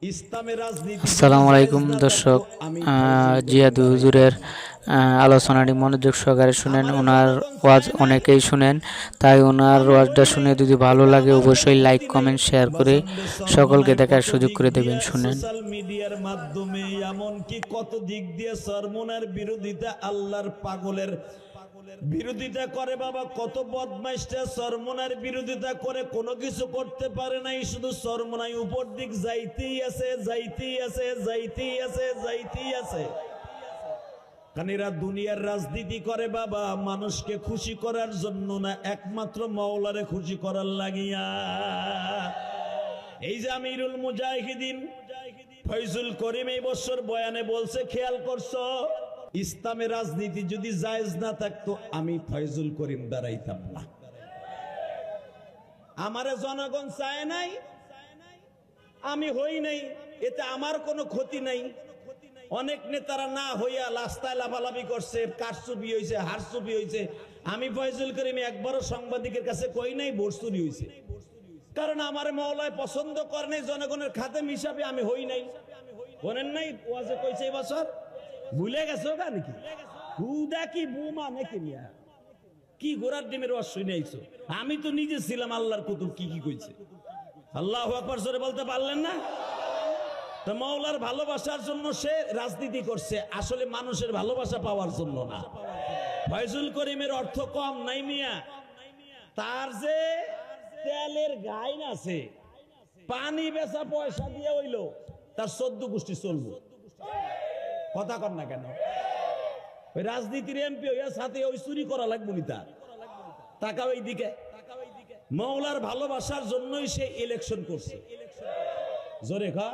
আসসালামু আলাইকুম দর্শক, জিয়াদু হুজুরের আলোচনাটি মনোযোগ সহকারে শুনেন। ওনার ওয়াজ অনেকেই শুনেন, তাই ওনার ওয়াজটা শুনে যদি ভালো লাগে অবশ্যই লাইক কমেন্ট শেয়ার করে সকলকে দেখার সুযোগ করে দেবেন। শুনেন। সোশ্যাল মিডিয়ার মাধ্যমে এমন কি কত দিক দিয়ে সরমনের বিরোধিতা, আল্লাহর পাগলের বিরোধিতা করে বাবা, কত বদমাইশটা সরমনের বিরোধিতা করে কোনো কিছু করতে পারে নাই, শুধু সরমনাই উপর দিক যাইতেই আছে, যাইতেই আছে, যাইতেই আছে, যাইতেই আছে। কারণ দুনিয়ার রাজনীতি করে বাবা মানুষকে খুশি করার জন্য না, একমাত্র মাওলারে খুশি করার লাগিয়া। এই যে আমিরুল মুজাহিদিন ফয়জুল করিম এই বছর বয়ানে বলছে, খেয়াল করছো, ইসলামের রাজনীতি যদি জায়েজ না থাকতো আমি ফয়জুল করিম দাঁড়াইতাম না। আমারে জনগণ চায় নাই, আমি হই নাই, এতে আমার কোনো ক্ষতি নাই। অনেক নেতারা না হইয়া রাস্তায় লাফালাফি করছে, কারচুপি হয়েছে, হারচুপি হয়েছে। আমি ফয়জুল করিম একবারও সাংবাদিকের কাছে কই নাই ভোট চুরি হয়েছে, কারণ আমার মওলায় পছন্দ করে নাই, জনগণের খাতেম হিসাবে আমি হই নাই। বলেন নাই ওয়াজে কইছে এই বছর, ভুলে গেছো গা নাকি? হুদা কি বুমা নাকি নিয়া কি গোড়ার ডিমের ওয়াজ শুনে আইছো? আমি তো নিজে ছিলাম, আল্লাহর কুতুব কি কি কইছে। আল্লাহু আকবার জোরে বলতে পারলেন না? তো মাওলার ভালোবাসার জন্য সে রাজনীতি করছে, আসলে মানুষের ভালোবাসা পাওয়ার জন্য না। ফয়জুল করিমের অর্থ কম নাই মিয়া, তার যে তেলের গাইন আছে, পানি বেচা পয়সা দিয়ে হইলো তার 14 গোষ্ঠী চলবো। কথা কর না কেন? ওই রাজনীতির এমপি হইয়া সাথে ওই চুরি করা লাগবো নি তার টাকা। ওই দিকে মাওলার ভালোবাসার জন্যই সে ইলেকশন করছে। জোরে খা